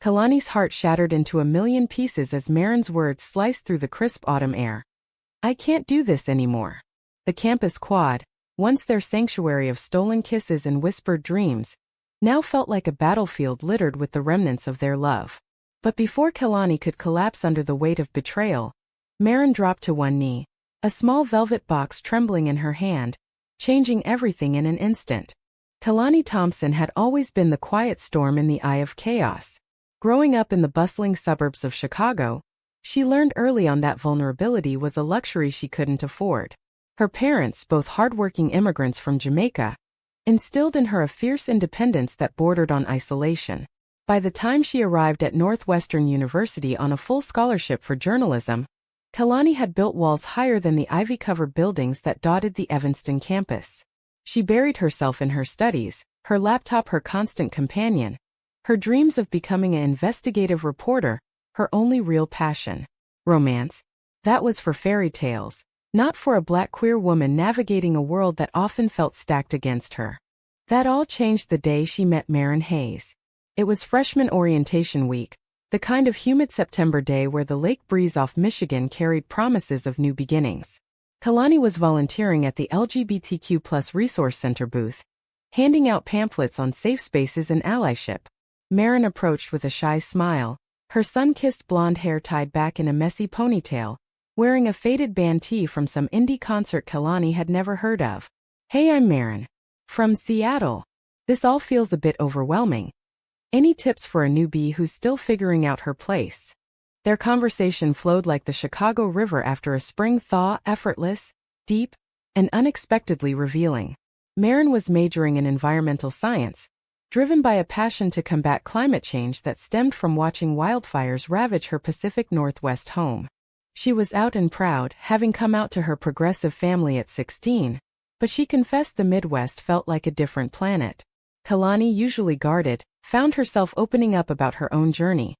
Kalani's heart shattered into a million pieces as Marin's words sliced through the crisp autumn air. "I can't do this anymore." The campus quad, once their sanctuary of stolen kisses and whispered dreams, now felt like a battlefield littered with the remnants of their love. But before Kalani could collapse under the weight of betrayal, Marin dropped to one knee, a small velvet box trembling in her hand, changing everything in an instant. Kalani Thompson had always been the quiet storm in the eye of chaos. Growing up in the bustling suburbs of Chicago, she learned early on that vulnerability was a luxury she couldn't afford. Her parents, both hardworking immigrants from Jamaica, instilled in her a fierce independence that bordered on isolation. By the time she arrived at Northwestern University on a full scholarship for journalism, Kalani had built walls higher than the ivy-covered buildings that dotted the Evanston campus. She buried herself in her studies, her laptop her constant companion, her dreams of becoming an investigative reporter, her only real passion. Romance? That was for fairy tales, not for a black queer woman navigating a world that often felt stacked against her. That all changed the day she met Marin Hayes. It was freshman orientation week, the kind of humid September day where the lake breeze off Michigan carried promises of new beginnings. Kalani was volunteering at the LGBTQ+ Resource Center booth, handing out pamphlets on safe spaces and allyship. Marin approached with a shy smile, her sun-kissed blonde hair tied back in a messy ponytail, wearing a faded band tee from some indie concert Kalani had never heard of. "Hey, I'm Marin. From Seattle. This all feels a bit overwhelming. Any tips for a newbie who's still figuring out her place?" Their conversation flowed like the Chicago River after a spring thaw, effortless, deep, and unexpectedly revealing. Marin was majoring in environmental science, driven by a passion to combat climate change that stemmed from watching wildfires ravage her Pacific Northwest home. She was out and proud, having come out to her progressive family at 16, but she confessed the Midwest felt like a different planet. Kalani, usually guarded, found herself opening up about her own journey.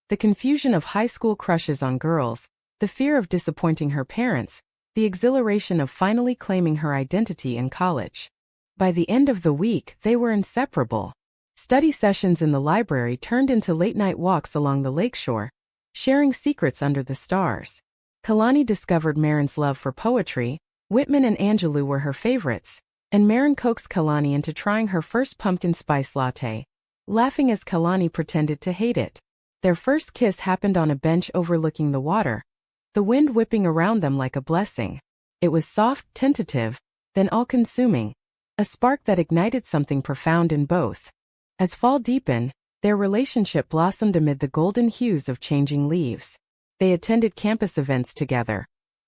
The confusion of high school crushes on girls, the fear of disappointing her parents, the exhilaration of finally claiming her identity in college. By the end of the week, they were inseparable. Study sessions in the library turned into late-night walks along the lakeshore, sharing secrets under the stars. Kalani discovered Marin's love for poetry. Whitman and Angelou were her favorites, and Marin coaxed Kalani into trying her first pumpkin spice latte, laughing as Kalani pretended to hate it. Their first kiss happened on a bench overlooking the water, the wind whipping around them like a blessing. It was soft, tentative, then all-consuming, a spark that ignited something profound in both. As fall deepened, their relationship blossomed amid the golden hues of changing leaves. They attended campus events together.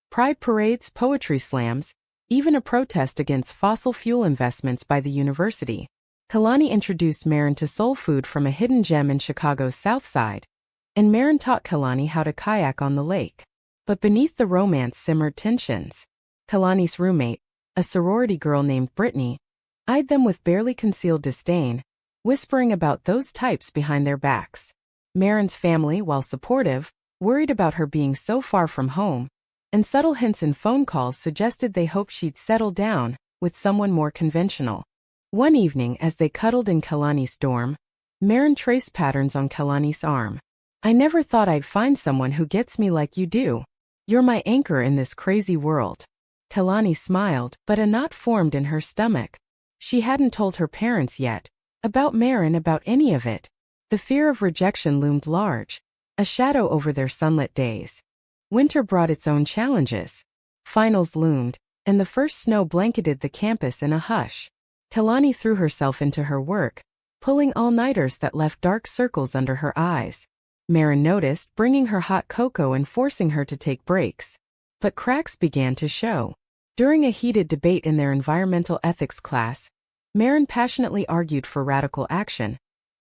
Pride parades, poetry slams, even a protest against fossil fuel investments by the university. Kalani introduced Marin to soul food from a hidden gem in Chicago's South Side, and Marin taught Kalani how to kayak on the lake. But beneath the romance simmered tensions. Kalani's roommate, a sorority girl named Brittany, eyed them with barely concealed disdain, whispering about those types behind their backs. Marin's family, while supportive, worried about her being so far from home, and subtle hints in phone calls suggested they hoped she'd settle down with someone more conventional. One evening, as they cuddled in Kalani's dorm, Marin traced patterns on Kalani's arm. "I never thought I'd find someone who gets me like you do. You're my anchor in this crazy world." Kalani smiled, but a knot formed in her stomach. She hadn't told her parents yet about Marin, about any of it. The fear of rejection loomed large, a shadow over their sunlit days. Winter brought its own challenges. Finals loomed, and the first snow blanketed the campus in a hush. Kalani threw herself into her work, pulling all-nighters that left dark circles under her eyes. Marin noticed, bringing her hot cocoa and forcing her to take breaks. But cracks began to show. During a heated debate in their environmental ethics class, Marin passionately argued for radical action,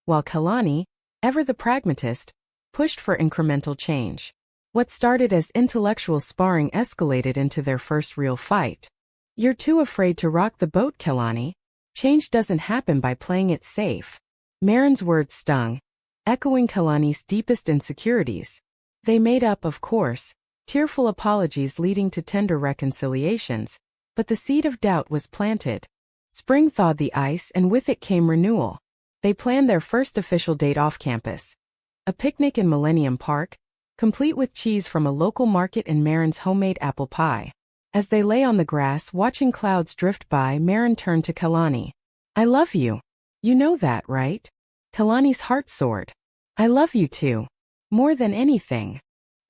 while Kalani, ever the pragmatist, pushed for incremental change. What started as intellectual sparring escalated into their first real fight. "You're too afraid to rock the boat, Kalani. Change doesn't happen by playing it safe." Marin's words stung, echoing Kalani's deepest insecurities. They made up, of course, tearful apologies leading to tender reconciliations, but the seed of doubt was planted. Spring thawed the ice, and with it came renewal. They planned their first official date off campus. A picnic in Millennium Park, complete with cheese from a local market and Marin's homemade apple pie. As they lay on the grass watching clouds drift by, Marin turned to Kalani. I love you. You know that, right? Kalani's heart soared. I love you too. More than anything.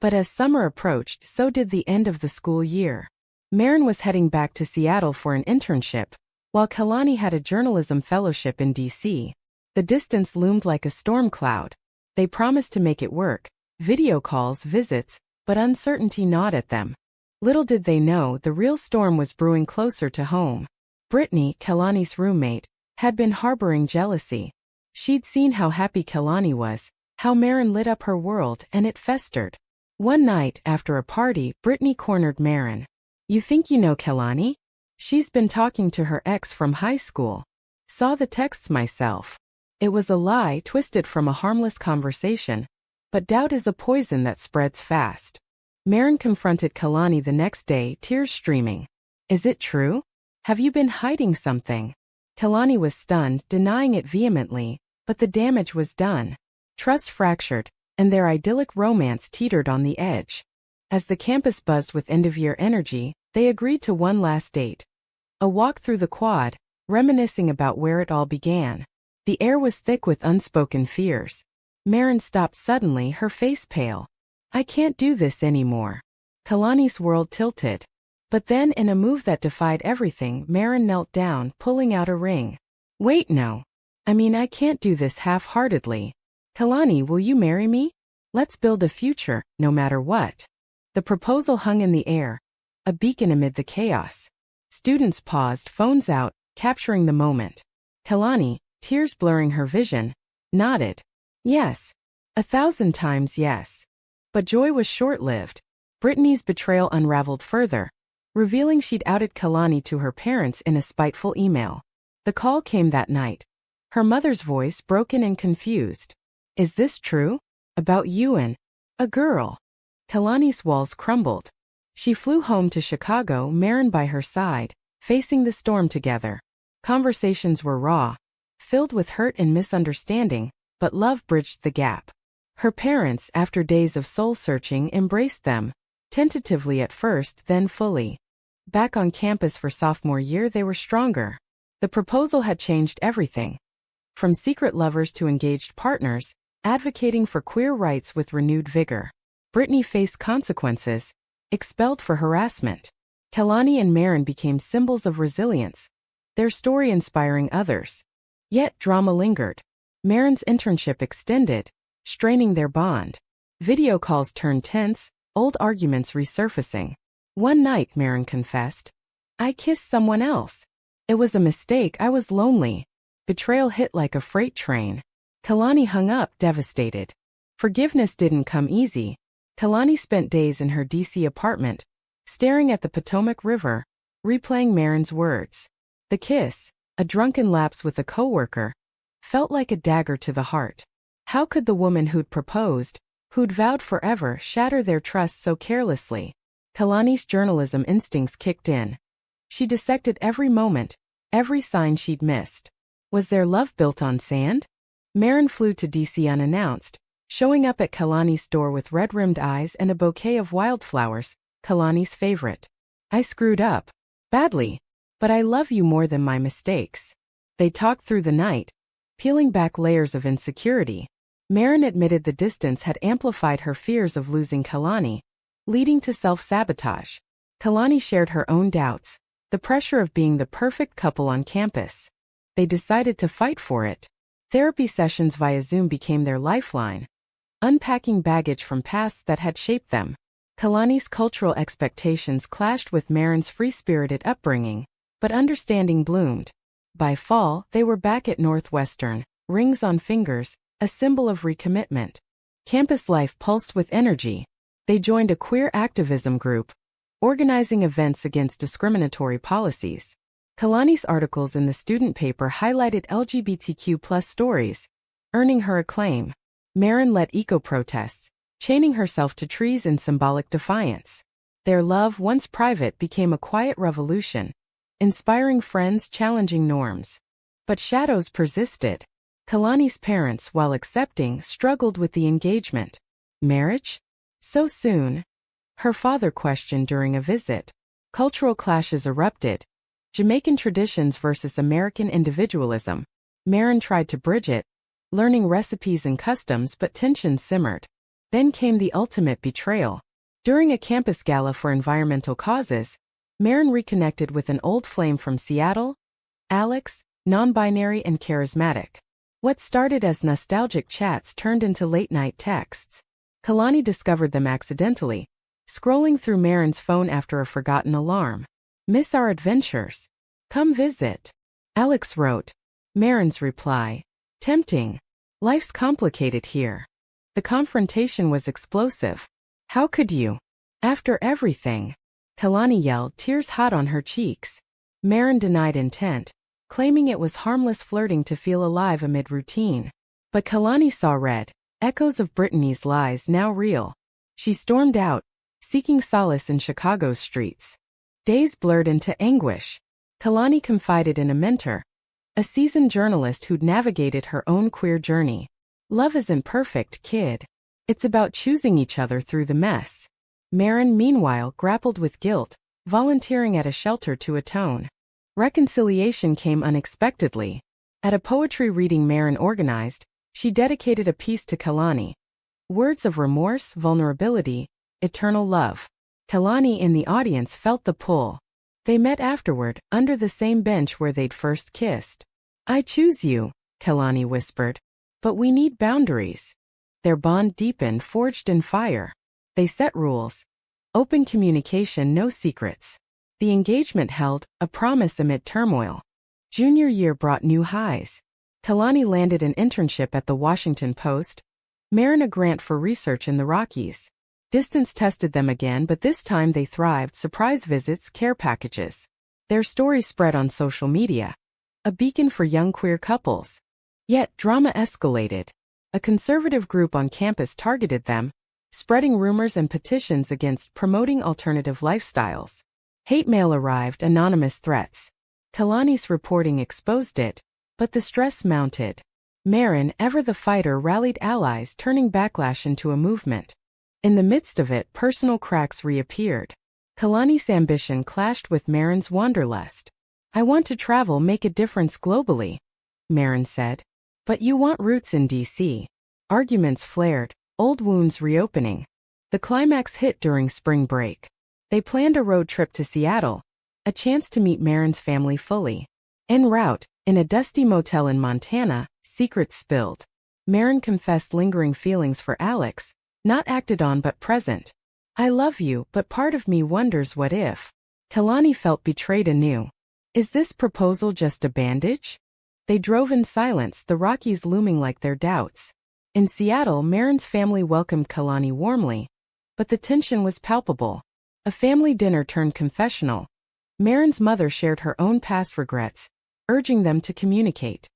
But as summer approached, so did the end of the school year. Marin was heading back to Seattle for an internship, while Kalani had a journalism fellowship in D.C. The distance loomed like a storm cloud. They promised to make it work, video calls, visits, but uncertainty gnawed at them. Little did they know the real storm was brewing closer to home. Brittany, Kalani's roommate, had been harboring jealousy. She'd seen how happy Kalani was, how Marin lit up her world, and it festered. One night, after a party, Brittany cornered Marin. You think you know Kalani? She's been talking to her ex from high school. Saw the texts myself. It was a lie twisted from a harmless conversation. But doubt is a poison that spreads fast. Marin confronted Kalani the next day, tears streaming. Is it true? Have you been hiding something? Kalani was stunned, denying it vehemently, but the damage was done. Trust fractured, and their idyllic romance teetered on the edge. As the campus buzzed with end-of-year energy, they agreed to one last date. A walk through the quad, reminiscing about where it all began. The air was thick with unspoken fears. Marin stopped suddenly, her face pale. I can't do this anymore. Kalani's world tilted. But then, in a move that defied everything, Marin knelt down, pulling out a ring. Wait, no. I can't do this half-heartedly. Kalani, will you marry me? Let's build a future, no matter what. The proposal hung in the air, a beacon amid the chaos. Students paused, phones out, capturing the moment. Kalani, tears blurring her vision, nodded. Yes. 1,000 times yes. But joy was short-lived. Brittany's betrayal unraveled further, revealing she'd outed Kalani to her parents in a spiteful email. The call came that night. Her mother's voice broken and confused. Is this true? About you and a girl? Kalani's walls crumbled. She flew home to Chicago, Marin by her side, facing the storm together. Conversations were raw, filled with hurt and misunderstanding, but love bridged the gap. Her parents, after days of soul-searching, embraced them, tentatively at first, then fully. Back on campus for sophomore year, they were stronger. The proposal had changed everything. From secret lovers to engaged partners, advocating for queer rights with renewed vigor. Brittany faced consequences, expelled for harassment. Kalani and Marin became symbols of resilience, their story inspiring others. Yet drama lingered. Marin's internship extended, straining their bond. Video calls turned tense, old arguments resurfacing. One night, Marin confessed, I kissed someone else. It was a mistake, I was lonely. Betrayal hit like a freight train. Kalani hung up, devastated. Forgiveness didn't come easy. Kalani spent days in her D.C. apartment, staring at the Potomac River, replaying Marin's words. The kiss, a drunken lapse with a coworker, felt like a dagger to the heart. How could the woman who'd proposed, who'd vowed forever, shatter their trust so carelessly? Kalani's journalism instincts kicked in. She dissected every moment, every sign she'd missed. Was their love built on sand? Marin flew to D.C. unannounced, showing up at Kalani's door with red-rimmed eyes and a bouquet of wildflowers, Kalani's favorite. I screwed up. Badly. But I love you more than my mistakes. They talked through the night, peeling back layers of insecurity. Marin admitted the distance had amplified her fears of losing Kalani, leading to self-sabotage. Kalani shared her own doubts, the pressure of being the perfect couple on campus. They decided to fight for it. Therapy sessions via Zoom became their lifeline, unpacking baggage from pasts that had shaped them. Kalani's cultural expectations clashed with Marin's free-spirited upbringing, but understanding bloomed. By fall, they were back at Northwestern, rings on fingers, a symbol of recommitment. Campus life pulsed with energy. They joined a queer activism group, organizing events against discriminatory policies. Kalani's articles in the student paper highlighted LGBTQ+ stories, earning her acclaim. Marin led eco-protests, chaining herself to trees in symbolic defiance. Their love, once private, became a quiet revolution, inspiring friends, challenging norms. But shadows persisted. Kalani's parents, while accepting, struggled with the engagement. Marriage? So soon? Her father questioned during a visit. Cultural clashes erupted. Jamaican traditions versus American individualism. Maren tried to bridge it, learning recipes and customs, but tension simmered. Then came the ultimate betrayal. During a campus gala for environmental causes, Maren reconnected with an old flame from Seattle, Alex, non-binary and charismatic. What started as nostalgic chats turned into late-night texts. Kalani discovered them accidentally, scrolling through Maren's phone after a forgotten alarm. "Miss our adventures? Come visit." Alex wrote. Maren's reply. "Tempting. Life's complicated here." The confrontation was explosive. "How could you? After everything?" Kalani yelled, tears hot on her cheeks. Maren denied intent, claiming it was harmless flirting to feel alive amid routine. But Kalani saw red, echoes of Brittany's lies now real. She stormed out, seeking solace in Chicago's streets. Days blurred into anguish. Kalani confided in a mentor, a seasoned journalist who'd navigated her own queer journey. "Love isn't perfect, kid. It's about choosing each other through the mess." Maren, meanwhile, grappled with guilt, volunteering at a shelter to atone. Reconciliation came unexpectedly. At a poetry reading Maren organized, she dedicated a piece to Kalani. Words of remorse, vulnerability, eternal love. Kalani in the audience felt the pull. They met afterward, under the same bench where they'd first kissed. "I choose you," Kalani whispered. "But we need boundaries." Their bond deepened, forged in fire. They set rules. Open communication, no secrets. The engagement held, a promise amid turmoil. Junior year brought new highs. Kalani landed an internship at the Washington Post, Maren a grant for research in the Rockies. Distance tested them again, but this time they thrived. Surprise visits, care packages. Their story spread on social media, a beacon for young queer couples. Yet drama escalated. A conservative group on campus targeted them, spreading rumors and petitions against promoting alternative lifestyles. Hate mail arrived, anonymous threats. Kalani's reporting exposed it, but the stress mounted. Maren, ever the fighter, rallied allies, turning backlash into a movement. In the midst of it, personal cracks reappeared. Kalani's ambition clashed with Maren's wanderlust. "I want to travel, make a difference globally," Maren said. "But you want roots in D.C." Arguments flared, old wounds reopening. The climax hit during spring break. They planned a road trip to Seattle, a chance to meet Maren's family fully. En route, in a dusty motel in Montana, secrets spilled. Maren confessed lingering feelings for Alex, not acted on but present. "I love you, but part of me wonders what if." Kalani felt betrayed anew. Is this proposal just a bandage? They drove in silence, the Rockies looming like their doubts. In Seattle, Maren's family welcomed Kalani warmly, but the tension was palpable. A family dinner turned confessional. Maren's mother shared her own past regrets, urging them to communicate.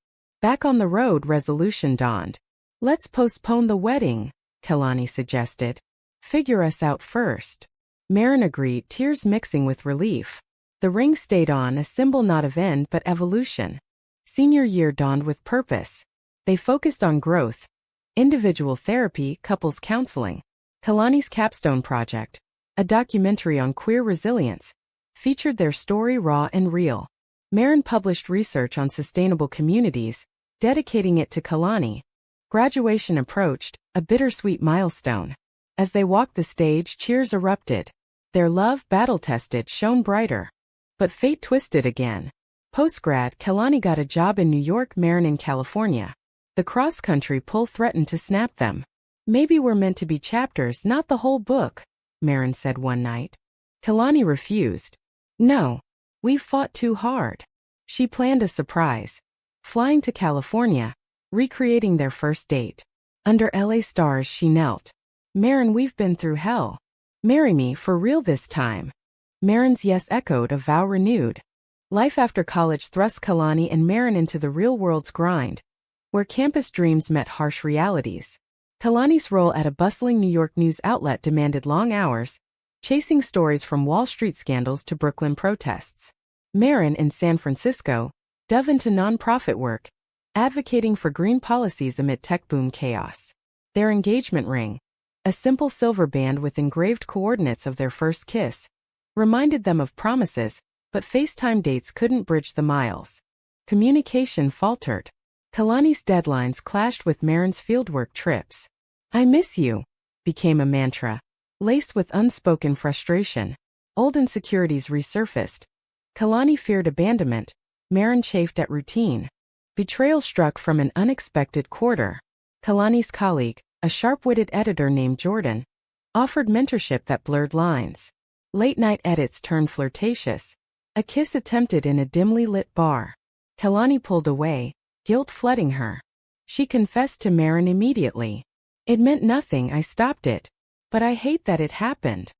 Back on the road, resolution dawned. "Let's postpone the wedding," Kalani suggested. "Figure us out first." Maren agreed, tears mixing with relief. The ring stayed on, a symbol not of end but evolution. Senior year dawned with purpose. They focused on growth, individual therapy, couples counseling. Kalani's capstone project, a documentary on queer resilience, featured their story raw and real. Maren published research on sustainable communities, dedicating it to Kalani. Graduation approached, a bittersweet milestone. As they walked the stage, cheers erupted. Their love, battle-tested, shone brighter. But fate twisted again. Post-grad, Kalani got a job in New York, Maren in California. The cross-country pull threatened to snap them. "Maybe we're meant to be chapters, not the whole book," Maren said one night. Kalani refused. "No. We've fought too hard." She planned a surprise. Flying to California, recreating their first date. Under LA stars, she knelt. "Maren, we've been through hell. Marry me for real this time." Maren's yes echoed, a vow renewed. Life after college thrust Kalani and Maren into the real world's grind, where campus dreams met harsh realities. Kalani's role at a bustling New York news outlet demanded long hours, chasing stories from Wall Street scandals to Brooklyn protests. Maren in San Francisco dove into nonprofit work, advocating for green policies amid tech boom chaos. Their engagement ring, a simple silver band with engraved coordinates of their first kiss, reminded them of promises, but FaceTime dates couldn't bridge the miles. Communication faltered. Kalani's deadlines clashed with Marin's fieldwork trips. "I miss you," became a mantra, laced with unspoken frustration. Old insecurities resurfaced. Kalani feared abandonment. Marin chafed at routine. Betrayal struck from an unexpected quarter. Kalani's colleague, a sharp-witted editor named Jordan, offered mentorship that blurred lines. Late-night edits turned flirtatious. A kiss attempted in a dimly lit bar. Kalani pulled away, guilt flooding her. She confessed to Marin immediately. "It meant nothing, I stopped it. But I hate that it happened."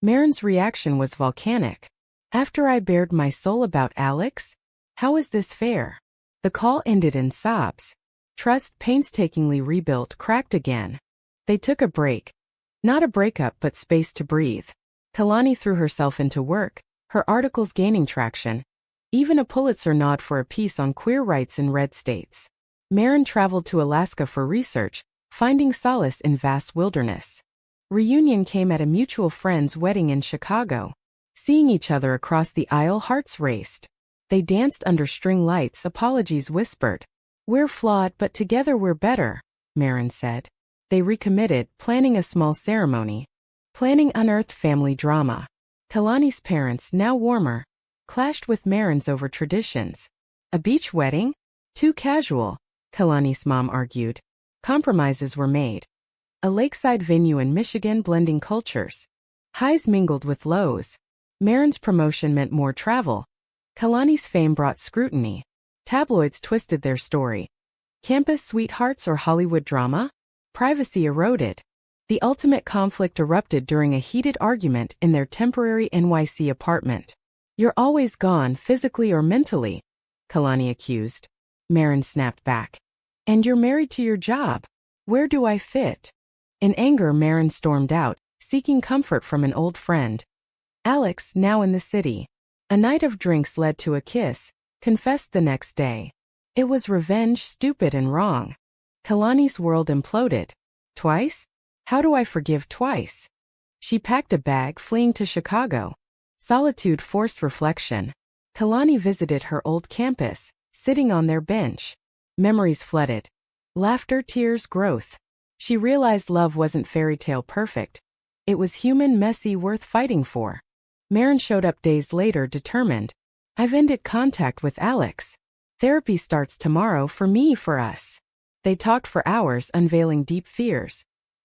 Marin's reaction was volcanic. "After I bared my soul about Alex? How is this fair?" The call ended in sobs. Trust, painstakingly rebuilt, cracked again. They took a break. Not a breakup, but space to breathe. Kalani threw herself into work, her articles gaining traction. Even a Pulitzer nod for a piece on queer rights in red states. Marin traveled to Alaska for research, finding solace in vast wilderness. Reunion came at a mutual friend's wedding in Chicago. Seeing each other across the aisle, hearts raced. They danced under string lights, apologies whispered. "We're flawed, but together we're better," Marin said. They recommitted, planning a small ceremony. Planning unearthed family drama. Kalani's parents, now warmer, clashed with Marin's over traditions. "A beach wedding? Too casual," Kalani's mom argued. Compromises were made. A lakeside venue in Michigan, blending cultures. Highs mingled with lows. Marin's promotion meant more travel. Kalani's fame brought scrutiny. Tabloids twisted their story. Campus sweethearts or Hollywood drama? Privacy eroded. The ultimate conflict erupted during a heated argument in their temporary NYC apartment. "You're always gone, physically or mentally," Kalani accused. Marin snapped back. "And you're married to your job. Where do I fit?" In anger, Marin stormed out, seeking comfort from an old friend. Alex, now in the city. A night of drinks led to a kiss, confessed the next day. It was revenge, stupid and wrong. Kalani's world imploded. Twice? How do I forgive twice? She packed a bag, fleeing to Chicago. Solitude forced reflection. Kalani visited her old campus, sitting on their bench. Memories flooded. Laughter, tears, growth. She realized love wasn't fairy tale perfect. It was human, messy, worth fighting for. Marin showed up days later, determined. "I've ended contact with Alex. Therapy starts tomorrow, for me, for us." They talked for hours, unveiling deep fears.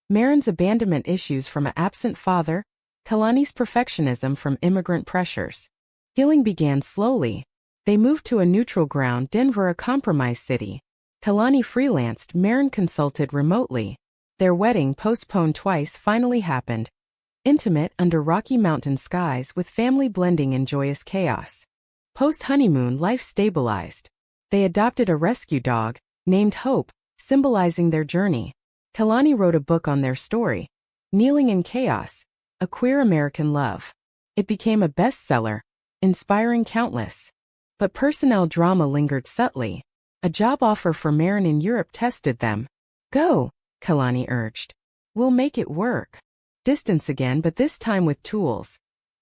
Marin's abandonment issues from an absent father, Kalani's perfectionism from immigrant pressures. Healing began slowly. They moved to a neutral ground, Denver, a compromise city. Kalani freelanced, Marin consulted remotely. Their wedding, postponed twice, finally happened. Intimate, under Rocky Mountain skies, with family blending in joyous chaos. Post-honeymoon, life stabilized. They adopted a rescue dog, named Hope, symbolizing their journey. Kalani wrote a book on their story, Kneeling in Chaos, A Queer American Love. It became a bestseller, inspiring countless. But personnel drama lingered subtly. A job offer for Marin in Europe tested them. "Go," Kalani urged. "We'll make it work." Distance again, but this time with tools.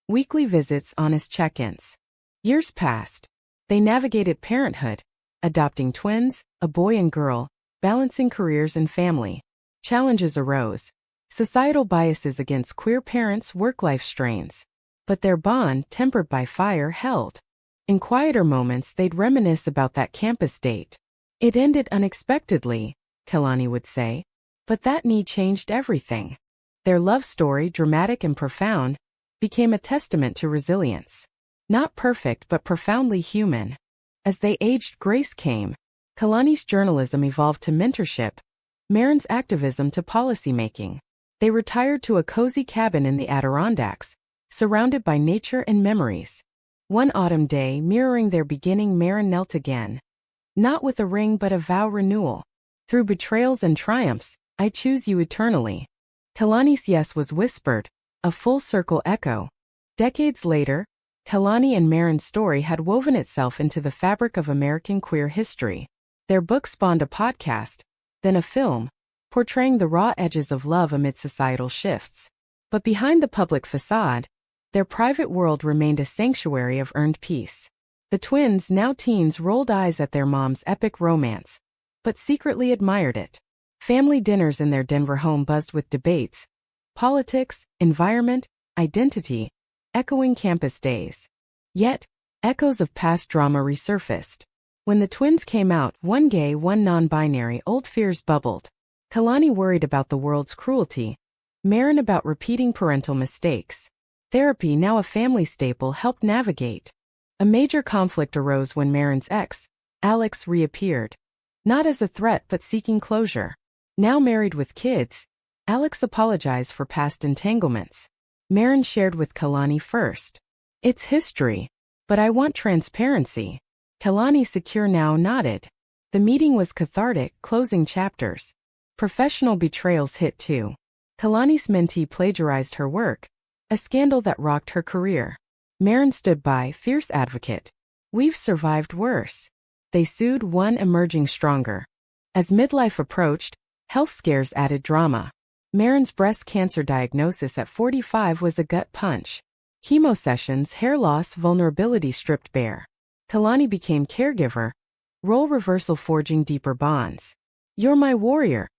Weekly visits, honest check-ins. Years passed. They navigated parenthood, adopting twins, a boy and girl, balancing careers and family. Challenges arose. Societal biases against queer parents, work-life strains. But their bond, tempered by fire, held. In quieter moments, they'd reminisce about that campus date. "It ended unexpectedly," Kalani would say. "But that need changed everything." Their love story, dramatic and profound, became a testament to resilience. Not perfect, but profoundly human. As they aged, grace came. Kalani's journalism evolved to mentorship, Marin's activism to policymaking. They retired to a cozy cabin in the Adirondacks, surrounded by nature and memories. One autumn day, mirroring their beginning, Marin knelt again. Not with a ring, but a vow renewal. "Through betrayals and triumphs, I choose you eternally." Kalani's yes was whispered, a full-circle echo. Decades later, Kalani and Marin's story had woven itself into the fabric of American queer history. Their book spawned a podcast, then a film, portraying the raw edges of love amid societal shifts. But behind the public facade, their private world remained a sanctuary of earned peace. The twins, now teens, rolled eyes at their mom's epic romance, but secretly admired it. Family dinners in their Denver home buzzed with debates, politics, environment, identity, echoing campus days. Yet, echoes of past drama resurfaced. When the twins came out, one gay, one non-binary, old fears bubbled. Kalani worried about the world's cruelty, Maren about repeating parental mistakes. Therapy, now a family staple, helped navigate. A major conflict arose when Maren's ex, Alex, reappeared. Not as a threat but seeking closure. Now married with kids, Alex apologized for past entanglements. Maren shared with Kalani first. It's history, but I want transparency. Kalani, secure now, nodded. The meeting was cathartic, closing chapters. Professional betrayals hit too. Kalani's mentee plagiarized her work, a scandal that rocked her career. Maren stood by, fierce advocate. We've survived worse. They sued, one emerging stronger. As midlife approached, health scares added drama. Maren's breast cancer diagnosis at 45 was a gut punch. Chemo sessions, hair loss, vulnerability stripped bare. Kalani became caregiver, role reversal forging deeper bonds. You're my warrior,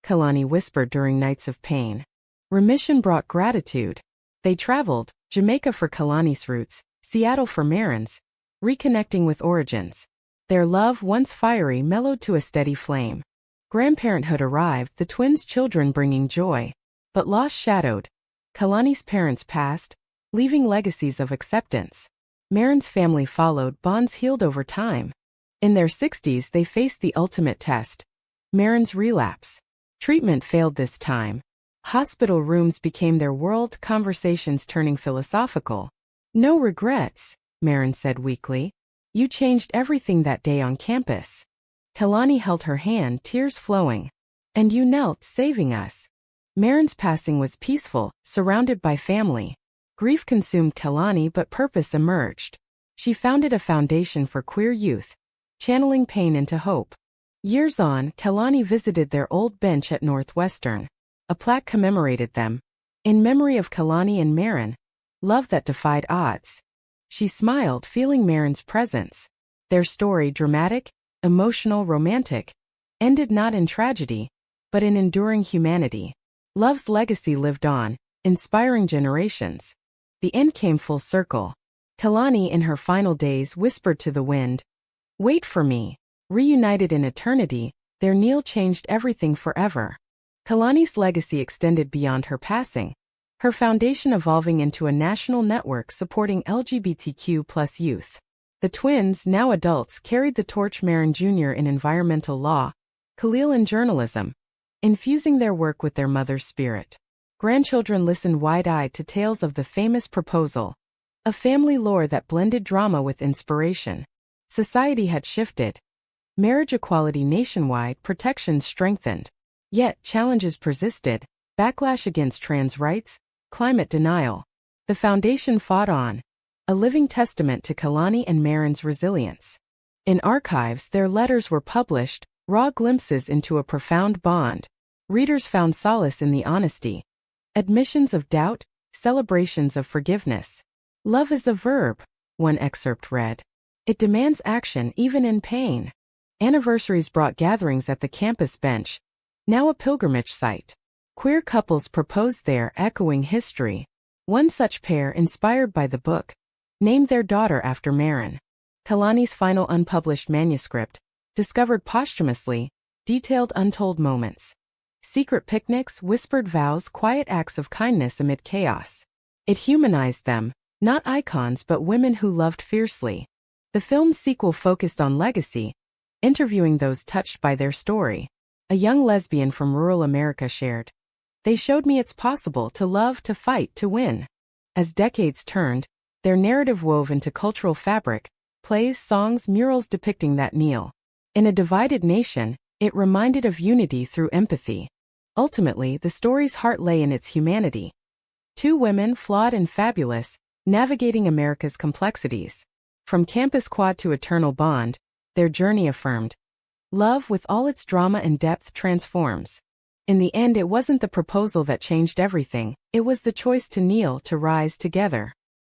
Kalani whispered during nights of pain. Remission brought gratitude. They traveled, Jamaica for Kalani's roots, Seattle for Maren's, reconnecting with origins. Their love, once fiery, mellowed to a steady flame. Grandparenthood arrived, the twins' children bringing joy. But loss shadowed. Kalani's parents passed, leaving legacies of acceptance. Maren's family followed, bonds healed over time. In their 60s they faced the ultimate test. Maren's relapse. Treatment failed this time. Hospital rooms became their world, conversations turning philosophical. No regrets, Maren said weakly. You changed everything that day on campus. Kalani held her hand, tears flowing. And you knelt, saving us. Maren's passing was peaceful, surrounded by family. Grief consumed Kalani, but purpose emerged. She founded a foundation for queer youth, channeling pain into hope. Years on, Kalani visited their old bench at Northwestern. A plaque commemorated them. In memory of Kalani and Maren, love that defied odds. She smiled, feeling Maren's presence. Their story, dramatic, emotional, romantic, ended not in tragedy, but in enduring humanity. Love's legacy lived on, inspiring generations. The end came full circle. Kalani, in her final days, whispered to the wind, "Wait for me." Reunited in eternity, their kneel changed everything forever. Kalani's legacy extended beyond her passing, her foundation evolving into a national network supporting LGBTQ+ youth. The twins, now adults, carried the torch. Maren Jr. in environmental law, Khalil in journalism, infusing their work with their mother's spirit. Grandchildren listened wide-eyed to tales of the famous proposal, a family lore that blended drama with inspiration. Society had shifted. Marriage equality nationwide, protections strengthened. Yet, challenges persisted, backlash against trans rights, climate denial. The foundation fought on, a living testament to Kalani and Maren's resilience. In archives, their letters were published, raw glimpses into a profound bond. Readers found solace in the honesty. Admissions of doubt, celebrations of forgiveness. Love is a verb, one excerpt read. It demands action even in pain. Anniversaries brought gatherings at the campus bench, now a pilgrimage site. Queer couples proposed there, echoing history. One such pair, inspired by the book, named their daughter after Maren. Kalani's final unpublished manuscript, discovered posthumously, detailed untold moments. Secret picnics, whispered vows, quiet acts of kindness amid chaos. It humanized them, not icons but women who loved fiercely. The film's sequel focused on legacy, interviewing those touched by their story. A young lesbian from rural America shared, "They showed me it's possible to love, to fight, to win." As decades turned, their narrative wove into cultural fabric, plays, songs, murals depicting that kneel. In a divided nation, it reminded of unity through empathy. Ultimately, the story's heart lay in its humanity. Two women, flawed and fabulous, navigating America's complexities. From campus quad to eternal bond, their journey affirmed, Love, with all its drama and depth, transforms. In the end, it wasn't the proposal that changed everything, it was the choice to kneel, to rise together.